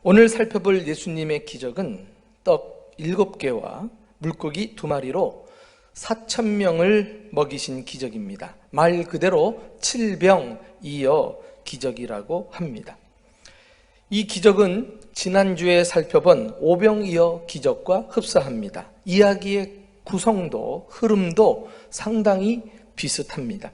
오늘 살펴볼 예수님의 기적은 떡 7개와 물고기 2마리로 4,000명을 먹이신 기적입니다. 말 그대로 칠병이어 기적이라고 합니다. 이 기적은 지난주에 살펴본 오병이어 기적과 흡사합니다. 이야기의 구성도 흐름도 상당히 비슷합니다.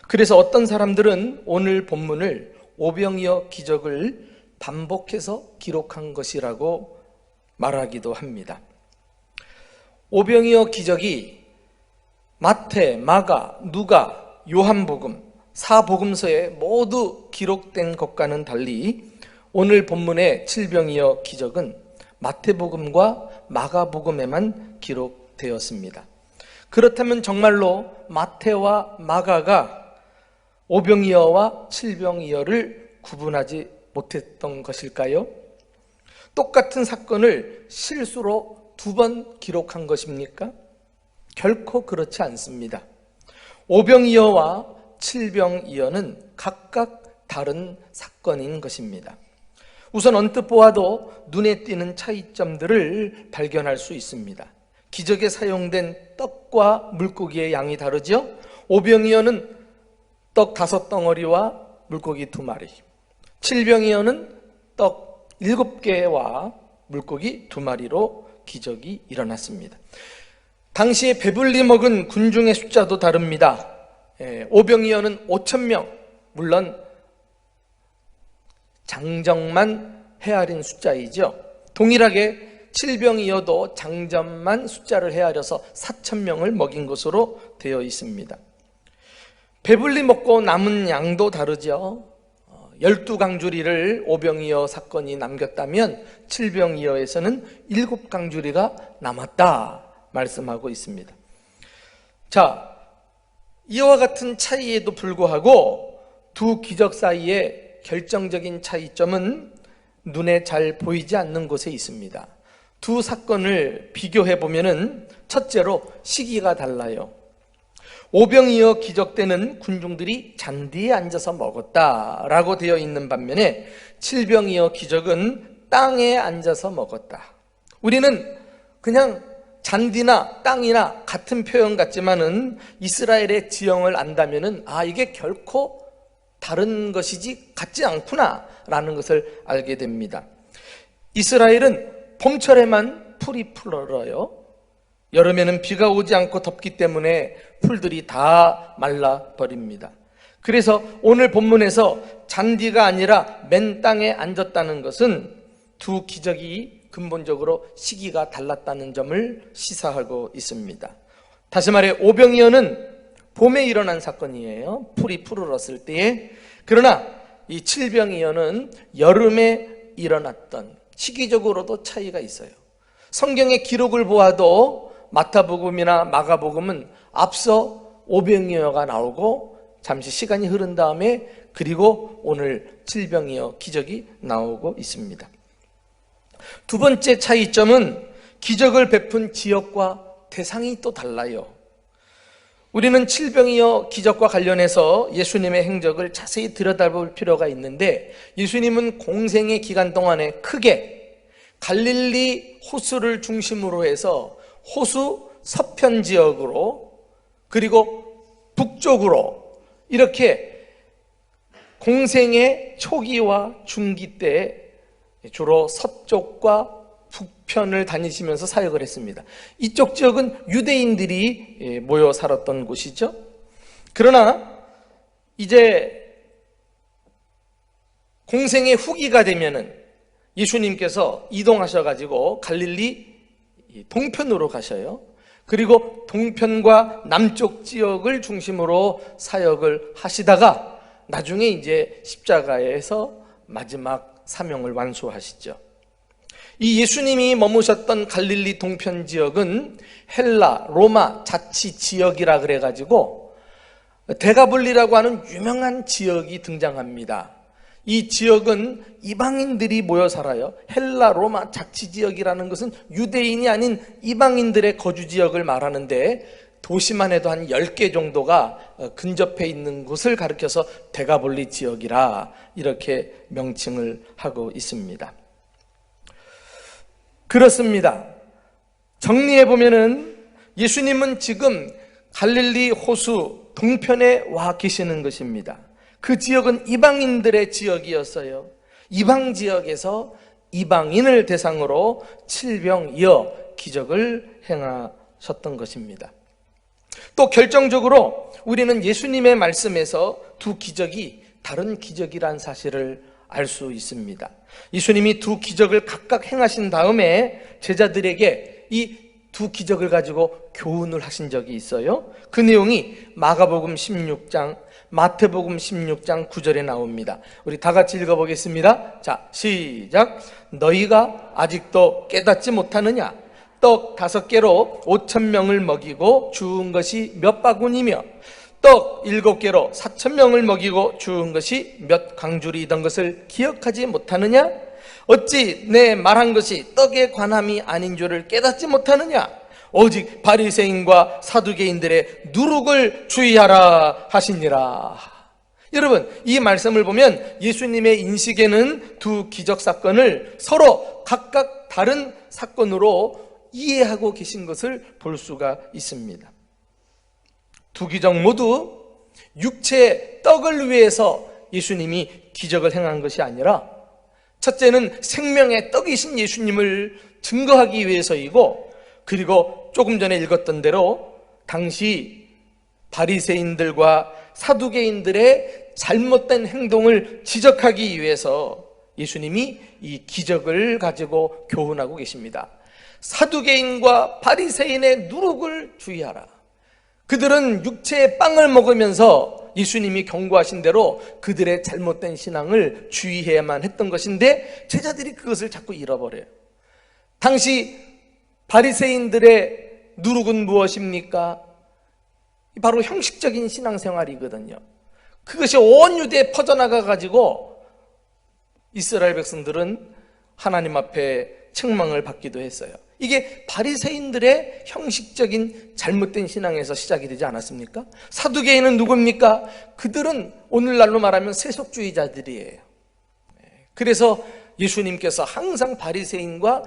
그래서 어떤 사람들은 오늘 본문을 오병이어 기적을 반복해서 기록한 것이라고 말하기도 합니다. 오병이어 기적이 마태, 마가, 누가, 요한복음, 사복음서에 모두 기록된 것과는 달리 오늘 본문의 칠병이어 기적은 마태복음과 마가복음에만 기록되었습니다. 그렇다면 정말로 마태와 마가가 오병이어와 칠병이어를 구분하지 못했던 것일까요? 똑같은 사건을 실수로 2번 기록한 것입니까? 결코 그렇지 않습니다. 오병이어와 칠병이어는 각각 다른 사건인 것입니다. 우선 언뜻 보아도 눈에 띄는 차이점들을 발견할 수 있습니다. 기적에 사용된 떡과 물고기의 양이 다르죠? 오병이어는 떡 5덩어리와 물고기 2마리, 칠병이어는 떡 7개와 물고기 2마리로 기적이 일어났습니다. 당시에 배불리 먹은 군중의 숫자도 다릅니다. 오병이어는 5,000명, 물론 장정만 헤아린 숫자이죠. 동일하게 칠병이어도 장정만 숫자를 헤아려서 4,000명을 먹인 것으로 되어 있습니다. 배불리 먹고 남은 양도 다르죠. 12강주리를 오병이어 사건이 남겼다면 칠병이어에서는 7강주리가 남았다 말씀하고 있습니다. 자, 이와 같은 차이에도 불구하고 두 기적 사이의 결정적인 차이점은 눈에 잘 보이지 않는 곳에 있습니다. 두 사건을 비교해 보면은 첫째로 시기가 달라요. 오병이어 기적 때는 군중들이 잔디에 앉아서 먹었다라고 되어 있는 반면에 칠병이어 기적은 땅에 앉아서 먹었다. 우리는 그냥 잔디나 땅이나 같은 표현 같지만은 이스라엘의 지형을 안다면은 이게 결코 다른 것이지 같지 않구나라는 것을 알게 됩니다. 이스라엘은 봄철에만 풀이 풀어요. 여름에는 비가 오지 않고 덥기 때문에 풀들이 다 말라버립니다. 그래서 오늘 본문에서 잔디가 아니라 맨 땅에 앉았다는 것은 두 기적이 근본적으로 시기가 달랐다는 점을 시사하고 있습니다. 다시 말해 오병이어는 봄에 일어난 사건이에요. 풀이 푸르렀을 때에. 그러나 이 칠병이어는 여름에 일어났던, 시기적으로도 차이가 있어요. 성경의 기록을 보아도 마태복음이나 마가복음은 앞서 오병이어가 나오고 잠시 시간이 흐른 다음에 그리고 오늘 칠병이어 기적이 나오고 있습니다. 두 번째 차이점은 기적을 베푼 지역과 대상이 또 달라요. 우리는 칠병이어 기적과 관련해서 예수님의 행적을 자세히 들여다볼 필요가 있는데, 예수님은 공생의 기간 동안에 크게 갈릴리 호수를 중심으로 해서 호수 서편 지역으로 그리고 북쪽으로 이렇게 공생의 초기와 중기 때 주로 서쪽과 북편을 다니시면서 사역을 했습니다. 이쪽 지역은 유대인들이 모여 살았던 곳이죠. 그러나 이제 공생의 후기가 되면은 예수님께서 이동하셔가지고 갈릴리 동편으로 가셔요. 그리고 동편과 남쪽 지역을 중심으로 사역을 하시다가 나중에 이제 십자가에서 마지막 사명을 완수하시죠. 이 예수님이 머무셨던 갈릴리 동편 지역은 헬라, 로마 자치 지역이라 그래가지고 데가볼리라고 하는 유명한 지역이 등장합니다. 이 지역은 이방인들이 모여 살아요. 헬라, 로마 자치 지역이라는 것은 유대인이 아닌 이방인들의 거주 지역을 말하는데 도시만 해도 한 10개 정도가 근접해 있는 곳을 가리켜서 데가볼리 지역이라 이렇게 명칭을 하고 있습니다. 그렇습니다. 정리해 보면은 예수님은 지금 갈릴리 호수 동편에 와 계시는 것입니다. 그 지역은 이방인들의 지역이었어요. 이방 지역에서 이방인을 대상으로 칠병이어 기적을 행하셨던 것입니다. 또 결정적으로 우리는 예수님의 말씀에서 두 기적이 다른 기적이란 사실을 알 수 있습니다. 예수님이 두 기적을 각각 행하신 다음에 제자들에게 이 두 기적을 가지고 교훈을 하신 적이 있어요. 그 내용이 마가복음 16장, 마태복음 16장 9절에 나옵니다. 우리 다 같이 읽어보겠습니다. 자, 시작. 너희가 아직도 깨닫지 못하느냐? 떡 5개로 5,000명을 먹이고 주운 것이 몇 바구니며 떡 7개로 4,000명을 먹이고 주운 것이 몇 광줄이던 것을 기억하지 못하느냐? 어찌 내 말한 것이 떡에 관함이 아닌 줄을 깨닫지 못하느냐? 오직 바리새인과 사두개인들의 누룩을 주의하라 하시니라. 여러분, 이 말씀을 보면 예수님의 인식에는 두 기적 사건을 서로 각각 다른 사건으로 이해하고 계신 것을 볼 수가 있습니다. 두 기적 모두 육체의 떡을 위해서 예수님이 기적을 행한 것이 아니라 첫째는 생명의 떡이신 예수님을 증거하기 위해서이고, 그리고 조금 전에 읽었던 대로 당시 바리새인들과 사두개인들의 잘못된 행동을 지적하기 위해서 예수님이 이 기적을 가지고 교훈하고 계십니다. 사두개인과 바리새인의 누룩을 주의하라. 그들은 육체의 빵을 먹으면서 예수님이 경고하신 대로 그들의 잘못된 신앙을 주의해야만 했던 것인데 제자들이 그것을 자꾸 잃어버려요. 당시 바리새인들의 누룩은 무엇입니까? 바로 형식적인 신앙생활이거든요. 그것이 온 유대에 퍼져나가 가지고 이스라엘 백성들은 하나님 앞에 책망을 받기도 했어요. 이게 바리새인들의 형식적인 잘못된 신앙에서 시작이 되지 않았습니까? 사두개인은 누굽니까? 그들은 오늘날로 말하면 세속주의자들이에요. 그래서 예수님께서 항상 바리새인과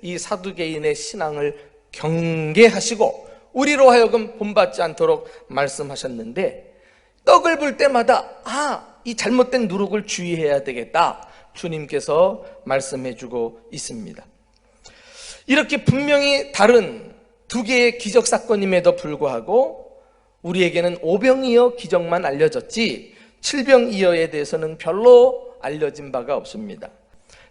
이 사두개인의 신앙을 경계하시고 우리로 하여금 본받지 않도록 말씀하셨는데, 떡을 볼 때마다 이 잘못된 누룩을 주의해야 되겠다, 주님께서 말씀해주고 있습니다. 이렇게 분명히 다른 두 개의 기적 사건임에도 불구하고 우리에게는 오병이어 기적만 알려졌지 칠병이어에 대해서는 별로 알려진 바가 없습니다.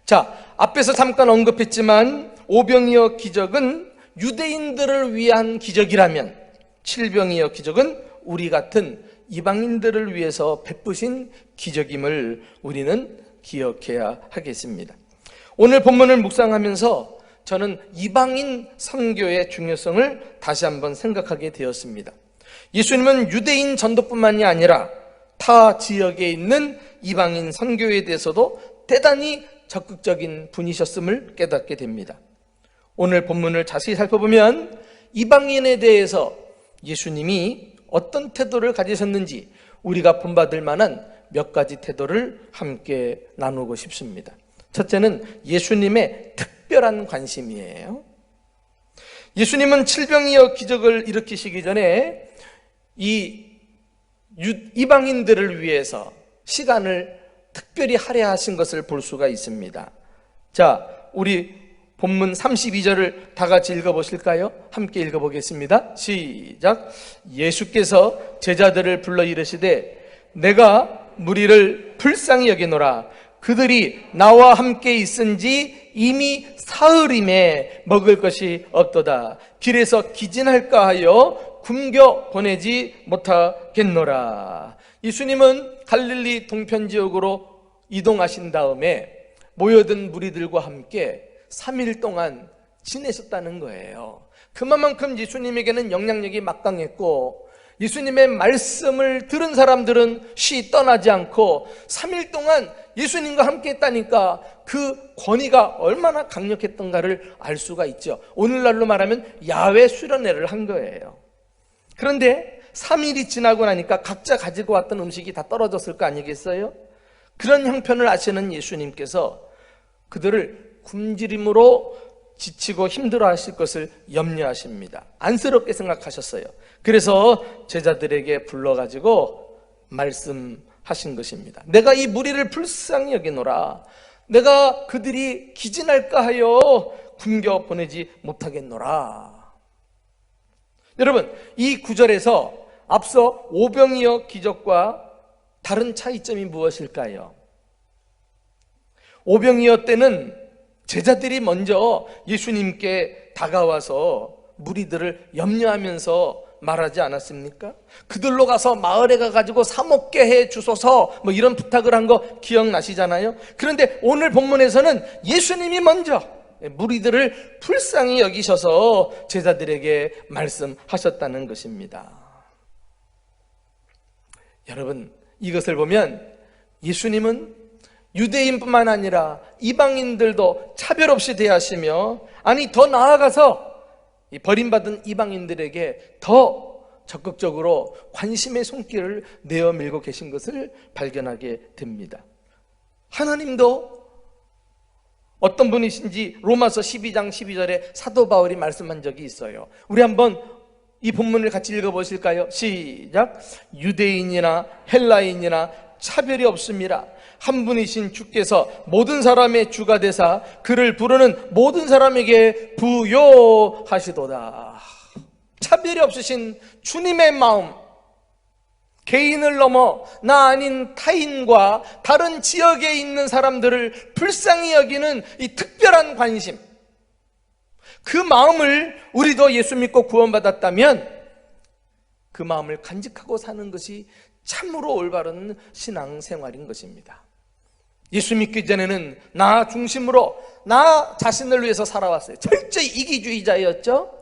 자, 앞에서 잠깐 언급했지만 오병이어 기적은 유대인들을 위한 기적이라면 칠병이어 기적은 우리 같은 이방인들을 위해서 베푸신 기적임을 우리는 기억해야 하겠습니다. 오늘 본문을 묵상하면서 저는 이방인 선교의 중요성을 다시 한번 생각하게 되었습니다. 예수님은 유대인 전도뿐만이 아니라 타 지역에 있는 이방인 선교에 대해서도 대단히 적극적인 분이셨음을 깨닫게 됩니다. 오늘 본문을 자세히 살펴보면 이방인에 대해서 예수님이 어떤 태도를 가지셨는지 우리가 본받을 만한 몇 가지 태도를 함께 나누고 싶습니다. 첫째는 예수님의 특별한 관심이에요. 예수님은 칠병이어 기적을 일으키시기 전에 이 이방인들을 위해서 시간을 특별히 할애하신 것을 볼 수가 있습니다. 자, 우리 본문 32절을 다 같이 읽어보실까요? 함께 읽어보겠습니다. 시작. 예수께서 제자들을 불러 이르시되 내가 무리를 불쌍히 여기노라. 그들이 나와 함께 있은지 이미 사흘임에 먹을 것이 없도다. 길에서 기진할까 하여 굶겨 보내지 못하겠노라. 예수님은 갈릴리 동편 지역으로 이동하신 다음에 모여든 무리들과 함께 3일 동안 지내셨다는 거예요. 그만큼 예수님에게는 영향력이 막강했고 예수님의 말씀을 들은 사람들은 쉬 떠나지 않고 3일 동안 예수님과 함께 했다니까 그 권위가 얼마나 강력했던가를 알 수가 있죠. 오늘날로 말하면 야외 수련회를 한 거예요. 그런데 3일이 지나고 나니까 각자 가지고 왔던 음식이 다 떨어졌을 거 아니겠어요? 그런 형편을 아시는 예수님께서 그들을 굶주림으로 지치고 힘들어 하실 것을 염려하십니다. 안쓰럽게 생각하셨어요. 그래서 제자들에게 불러가지고 말씀하신 것입니다. 내가 이 무리를 불쌍히 여기노라. 내가 그들이 기진할까 하여 굶겨 보내지 못하겠노라. 여러분, 이 구절에서 앞서 오병이어 기적과 다른 차이점이 무엇일까요? 오병이어 때는 제자들이 먼저 예수님께 다가와서 무리들을 염려하면서 말하지 않았습니까? 그들로 가서 마을에 가가지고 사 먹게 해 주소서 뭐 이런 부탁을 한 거 기억나시잖아요. 그런데 오늘 본문에서는 예수님이 먼저 무리들을 불쌍히 여기셔서 제자들에게 말씀하셨다는 것입니다. 여러분, 이것을 보면 예수님은 유대인뿐만 아니라 이방인들도 차별 없이 대하시며, 아니 더 나아가서 이 버림받은 이방인들에게 더 적극적으로 관심의 손길을 내어 밀고 계신 것을 발견하게 됩니다. 하나님도 어떤 분이신지 로마서 12장 12절에 사도 바울이 말씀한 적이 있어요. 우리 한번 이 본문을 같이 읽어보실까요? 시작. 유대인이나 헬라인이나 차별이 없습니다. 한 분이신 주께서 모든 사람의 주가 되사 그를 부르는 모든 사람에게 부요하시도다. 차별이 없으신 주님의 마음, 개인을 넘어 나 아닌 타인과 다른 지역에 있는 사람들을 불쌍히 여기는 이 특별한 관심, 그 마음을 우리도 예수 믿고 구원받았다면 그 마음을 간직하고 사는 것이 참으로 올바른 신앙생활인 것입니다. 예수 믿기 전에는 나 중심으로 나 자신을 위해서 살아왔어요. 철저히 이기주의자였죠.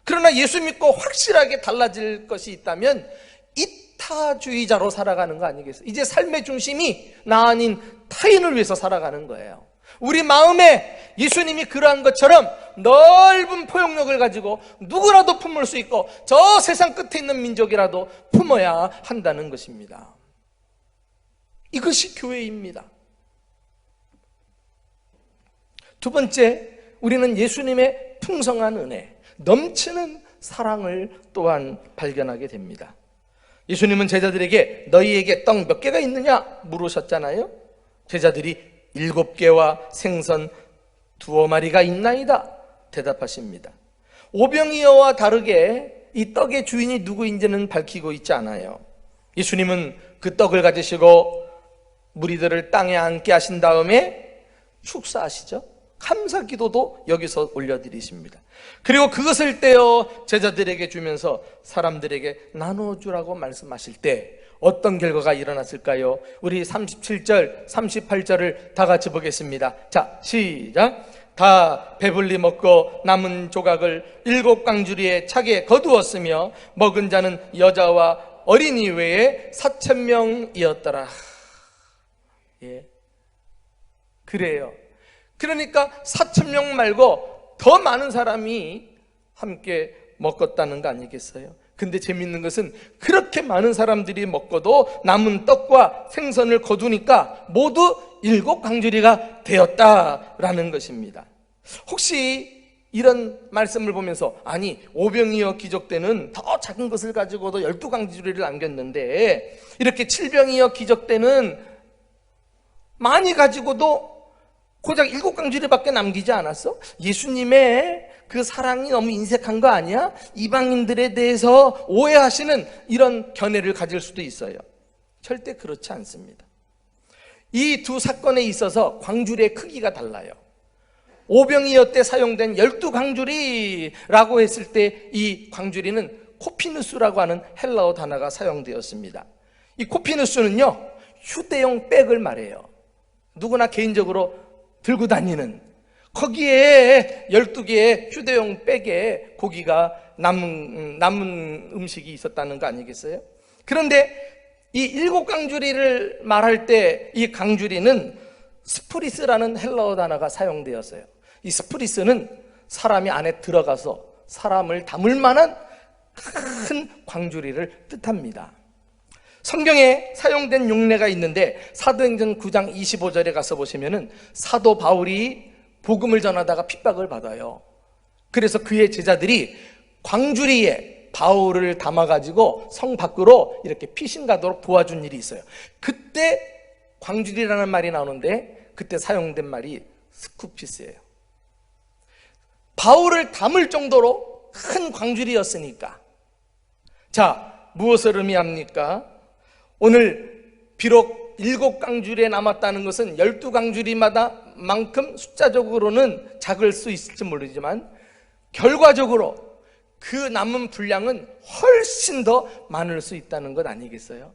그러나 예수 믿고 확실하게 달라질 것이 있다면 이타주의자로 살아가는 거 아니겠어요? 이제 삶의 중심이 나 아닌 타인을 위해서 살아가는 거예요. 우리 마음에 예수님이 그러한 것처럼 넓은 포용력을 가지고 누구라도 품을 수 있고 저 세상 끝에 있는 민족이라도 품어야 한다는 것입니다. 이것이 교회입니다. 두 번째, 우리는 예수님의 풍성한 은혜, 넘치는 사랑을 또한 발견하게 됩니다. 예수님은 제자들에게 너희에게 떡 몇 개가 있느냐 물으셨잖아요. 제자들이 7개와 생선 2마리가 있나이다 대답하십니다. 오병이어와 다르게 이 떡의 주인이 누구인지는 밝히고 있지 않아요. 예수님은 그 떡을 가지시고 무리들을 땅에 앉게 하신 다음에 축사하시죠. 감사 기도도 여기서 올려드리십니다. 그리고 그것을 떼어 제자들에게 주면서 사람들에게 나눠주라고 말씀하실 때 어떤 결과가 일어났을까요? 우리 37절, 38절을 다 같이 보겠습니다. 자, 시작. 다 배불리 먹고 남은 조각을 7광주리에 차게 거두었으며 먹은 자는 여자와 어린이 외에 4,000명이었더라. 예, 그래요. 그러니까 4,000명 말고 더 많은 사람이 함께 먹었다는 거 아니겠어요? 근데 재밌는 것은 그렇게 많은 사람들이 먹고도 남은 떡과 생선을 거두니까 모두 7광주리가 되었다라는 것입니다. 혹시 이런 말씀을 보면서 아니 오병이어 기적 때는 더 작은 것을 가지고도 12광주리를 남겼는데 이렇게 7병이어 기적 때는 많이 가지고도 고작 7광주리밖에 남기지 않았어? 예수님의 그 사랑이 너무 인색한 거 아니야? 이방인들에 대해서 오해하시는 이런 견해를 가질 수도 있어요. 절대 그렇지 않습니다. 이 두 사건에 있어서 광주리의 크기가 달라요. 오병이어 때 사용된 12광주리라고 했을 때 이 광주리는 코피누스라고 하는 헬라어 단어가 사용되었습니다. 이 코피누스는요, 휴대용 백을 말해요. 누구나 개인적으로 들고 다니는, 거기에 12개의 휴대용 백에 고기가 남은 음식이 있었다는 거 아니겠어요? 그런데 이 7광주리를 말할 때 이 광주리는 스프리스라는 헬라어 단어가 사용되었어요. 이 스프리스는 사람이 안에 들어가서 사람을 담을 만한 큰 광주리를 뜻합니다. 성경에 사용된 용례가 있는데 사도행전 9장 25절에 가서 보시면은 사도 바울이 복음을 전하다가 핍박을 받아요. 그래서 그의 제자들이 광주리에 바울을 담아가지고 성 밖으로 이렇게 피신 가도록 도와준 일이 있어요. 그때 광주리라는 말이 나오는데 그때 사용된 말이 스쿠피스예요. 바울을 담을 정도로 큰 광주리였으니까. 자, 무엇을 의미합니까? 오늘 비록 7광주리에 남았다는 것은 12광주리마다 만큼 숫자적으로는 작을 수 있을지 모르지만 결과적으로 그 남은 분량은 훨씬 더 많을 수 있다는 것 아니겠어요?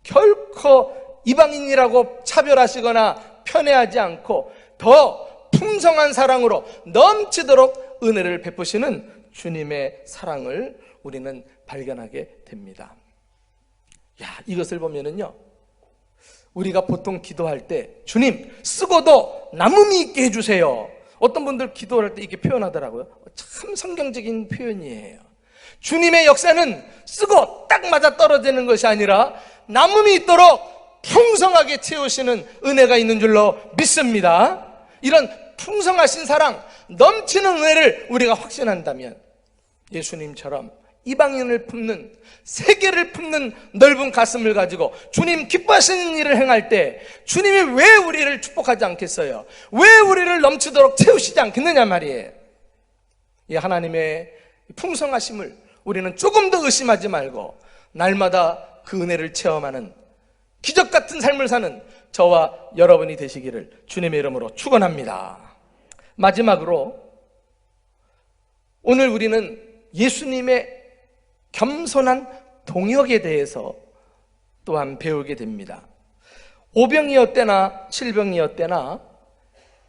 결코 이방인이라고 차별하시거나 편애하지 않고 더 풍성한 사랑으로 넘치도록 은혜를 베푸시는 주님의 사랑을 우리는 발견하게 됩니다. 이것을 보면은요, 우리가 보통 기도할 때 주님 쓰고도 남음이 있게 해주세요. 어떤 분들 기도할 때 이렇게 표현하더라고요. 참 성경적인 표현이에요. 주님의 역사는 쓰고 딱 맞아 떨어지는 것이 아니라 남음이 있도록 풍성하게 채우시는 은혜가 있는 줄로 믿습니다. 이런 풍성하신 사랑, 넘치는 은혜를 우리가 확신한다면 예수님처럼 이방인을 품는, 세계를 품는 넓은 가슴을 가지고 주님 기뻐하시는 일을 행할 때 주님이 왜 우리를 축복하지 않겠어요? 왜 우리를 넘치도록 채우시지 않겠느냐 말이에요. 이 하나님의 풍성하심을 우리는 조금 더 의심하지 말고 날마다 그 은혜를 체험하는 기적 같은 삶을 사는 저와 여러분이 되시기를 주님의 이름으로 축원합니다. 마지막으로 오늘 우리는 예수님의 겸손한 동역에 대해서 또한 배우게 됩니다. 오병이었대나 칠병이었대나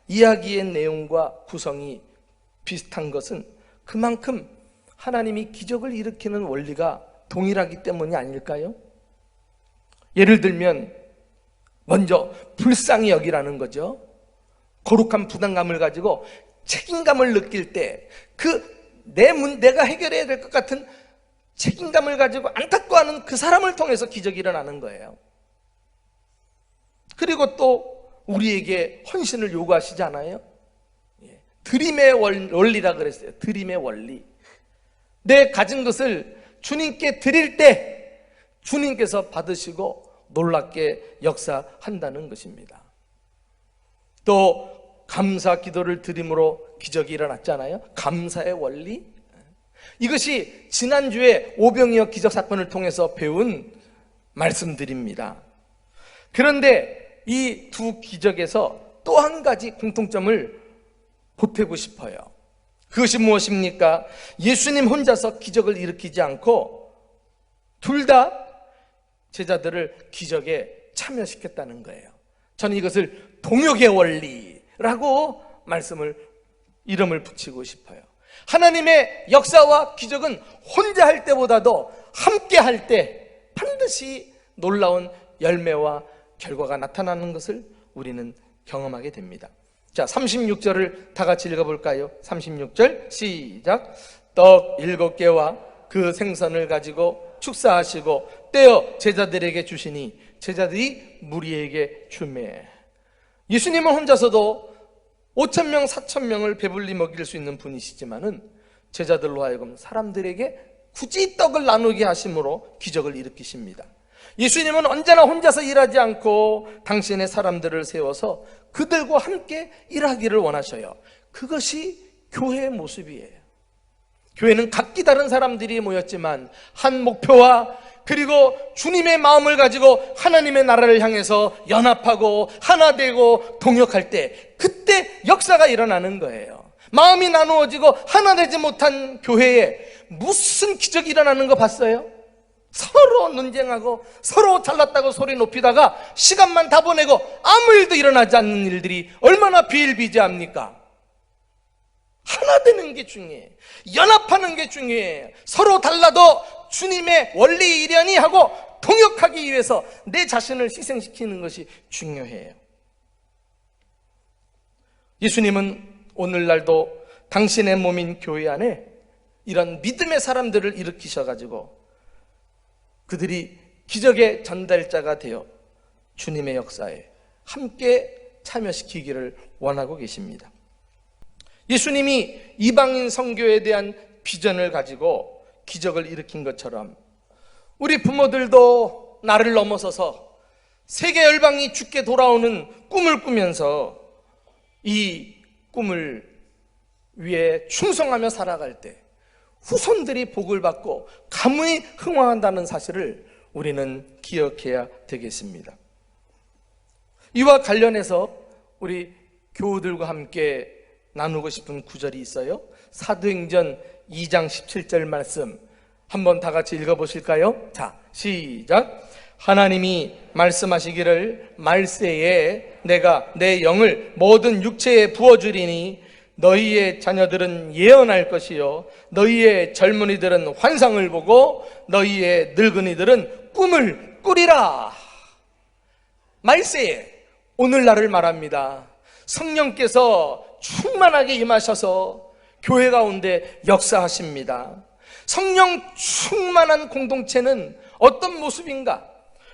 이야기의 내용과 구성이 비슷한 것은 그만큼 하나님이 기적을 일으키는 원리가 동일하기 때문이 아닐까요? 예를 들면 먼저 불쌍히 여기라는 거죠. 거룩한 부담감을 가지고 책임감을 느낄 때 내가 해결해야 될 것 같은 책임감을 가지고 안타까워하는 그 사람을 통해서 기적이 일어나는 거예요. 그리고 또 우리에게 헌신을 요구하시지 않아요? 드림의 원리라 그랬어요. 드림의 원리. 내 가진 것을 주님께 드릴 때 주님께서 받으시고 놀랍게 역사한다는 것입니다. 또 감사 기도를 드림으로 기적이 일어났잖아요. 감사의 원리. 이것이 지난주에 오병이어 기적 사건을 통해서 배운 말씀드립니다. 그런데 이 두 기적에서 또 한 가지 공통점을 보태고 싶어요. 그것이 무엇입니까? 예수님 혼자서 기적을 일으키지 않고 둘 다 제자들을 기적에 참여시켰다는 거예요. 저는 이것을 동역의 원리라고 이름을 붙이고 싶어요. 하나님의 역사와 기적은 혼자 할 때보다도 함께 할 때 반드시 놀라운 열매와 결과가 나타나는 것을 우리는 경험하게 됩니다. 자, 36절을 다 같이 읽어볼까요? 36절 시작. 떡 7개와 그 생선을 가지고 축사하시고 떼어 제자들에게 주시니 제자들이 무리에게 주매. 예수님은 혼자서도 5,000명, 4,000명을 배불리 먹일 수 있는 분이시지만은 제자들로 하여금 사람들에게 굳이 떡을 나누게 하심으로 기적을 일으키십니다. 예수님은 언제나 혼자서 일하지 않고 당신의 사람들을 세워서 그들과 함께 일하기를 원하셔요. 그것이 교회의 모습이에요. 교회는 각기 다른 사람들이 모였지만 한 목표와 그리고 주님의 마음을 가지고 하나님의 나라를 향해서 연합하고 하나 되고 동역할 때 그때 역사가 일어나는 거예요. 마음이 나누어지고 하나 되지 못한 교회에 무슨 기적이 일어나는 거 봤어요? 서로 논쟁하고 서로 잘났다고 소리 높이다가 시간만 다 보내고 아무 일도 일어나지 않는 일들이 얼마나 비일비재합니까? 하나 되는 게 중요해요. 연합하는 게 중요해요. 서로 달라도 주님의 원리 일련이 하고 동역하기 위해서 내 자신을 희생시키는 것이 중요해요. 예수님은 오늘날도 당신의 몸인 교회 안에 이런 믿음의 사람들을 일으키셔가지고 그들이 기적의 전달자가 되어 주님의 역사에 함께 참여시키기를 원하고 계십니다. 예수님이 이방인 선교에 대한 비전을 가지고 기적을 일으킨 것처럼 우리 부모들도 나를 넘어서서 세계 열방이 주께 돌아오는 꿈을 꾸면서 이 꿈을 위해 충성하며 살아갈 때 후손들이 복을 받고 가문이 흥왕한다는 사실을 우리는 기억해야 되겠습니다. 이와 관련해서 우리 교우들과 함께 나누고 싶은 구절이 있어요. 사도행전 2장 17절 말씀 한번 다 같이 읽어보실까요? 자, 시작. 하나님이 말씀하시기를 말세에 내가 내 영을 모든 육체에 부어주리니 너희의 자녀들은 예언할 것이요 너희의 젊은이들은 환상을 보고 너희의 늙은이들은 꿈을 꾸리라. 말세에, 오늘날을 말합니다. 성령께서 충만하게 임하셔서 교회 가운데 역사하십니다. 성령 충만한 공동체는 어떤 모습인가?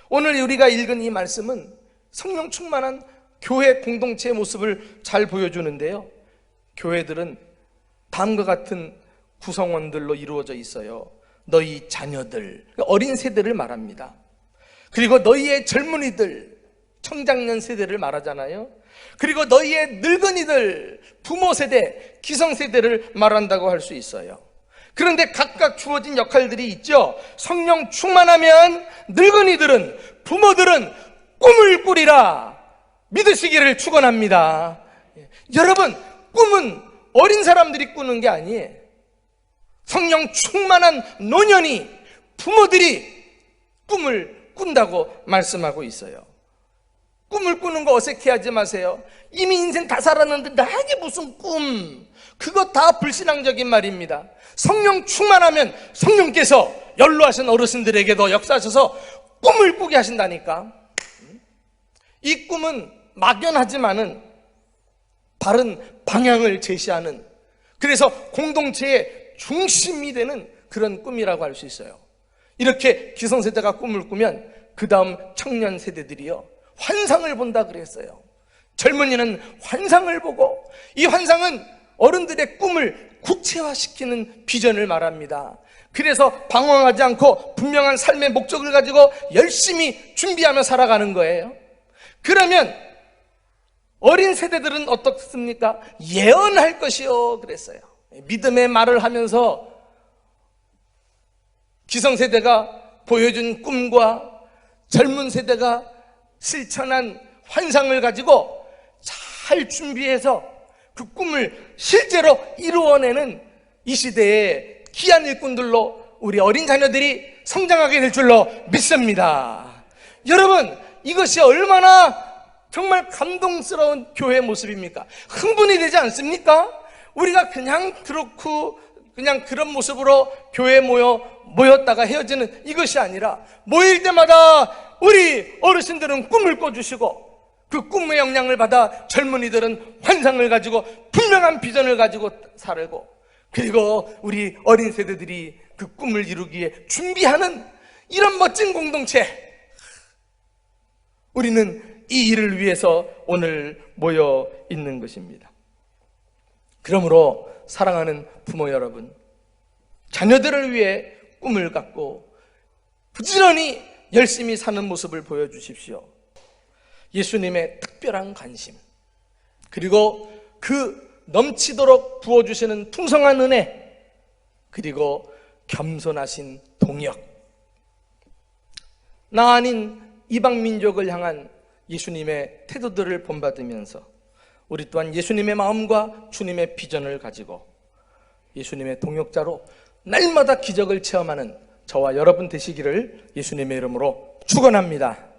오늘 우리가 읽은 이 말씀은 성령 충만한 교회 공동체의 모습을 잘 보여주는데요. 교회들은 다음과 같은 구성원들로 이루어져 있어요. 너희 자녀들, 어린 세대를 말합니다. 그리고 너희의 젊은이들, 청장년 세대를 말하잖아요. 그리고 너희의 늙은이들, 부모 세대, 기성 세대를 말한다고 할 수 있어요. 그런데 각각 주어진 역할들이 있죠. 성령 충만하면 늙은이들은, 부모들은 꿈을 꾸리라 믿으시기를 축원합니다. 여러분, 꿈은 어린 사람들이 꾸는 게 아니에요. 성령 충만한 노년이, 부모들이 꿈을 꾼다고 말씀하고 있어요. 꿈을 꾸는 거 어색해하지 마세요. 이미 인생 다 살았는데 나에게 무슨 꿈? 그거 다 불신앙적인 말입니다. 성령 충만하면 성령께서 연로하신 어르신들에게도 역사하셔서 꿈을 꾸게 하신다니까. 이 꿈은 막연하지만은 바른 방향을 제시하는, 그래서 공동체의 중심이 되는 그런 꿈이라고 할 수 있어요. 이렇게 기성세대가 꿈을 꾸면 그 다음 청년 세대들이요 환상을 본다 그랬어요. 젊은이는 환상을 보고, 이 환상은 어른들의 꿈을 구체화시키는 비전을 말합니다. 그래서 방황하지 않고 분명한 삶의 목적을 가지고 열심히 준비하며 살아가는 거예요. 그러면 어린 세대들은 어떻습니까? 예언할 것이요 그랬어요. 믿음의 말을 하면서 기성세대가 보여준 꿈과 젊은 세대가 실천한 환상을 가지고 잘 준비해서 그 꿈을 실제로 이루어내는 이 시대의 귀한 일꾼들로 우리 어린 자녀들이 성장하게 될 줄로 믿습니다. 여러분, 이것이 얼마나 정말 감동스러운 교회의 모습입니까? 흥분이 되지 않습니까? 우리가 그냥 그런 모습으로 교회에 모였다가 헤어지는 이것이 아니라 모일 때마다 우리 어르신들은 꿈을 꿔주시고 그 꿈의 영향을 받아 젊은이들은 환상을 가지고 분명한 비전을 가지고 살고, 그리고 우리 어린 세대들이 그 꿈을 이루기에 준비하는 이런 멋진 공동체, 우리는 이 일을 위해서 오늘 모여 있는 것입니다. 그러므로 사랑하는 부모 여러분, 자녀들을 위해 꿈을 갖고 부지런히 열심히 사는 모습을 보여주십시오. 예수님의 특별한 관심, 그리고 그 넘치도록 부어주시는 풍성한 은혜, 그리고 겸손하신 동역, 나 아닌 이방 민족을 향한 예수님의 태도들을 본받으면서 우리 또한 예수님의 마음과 주님의 비전을 가지고 예수님의 동역자로 날마다 기적을 체험하는 저와 여러분 되시기를 예수님의 이름으로 축원합니다.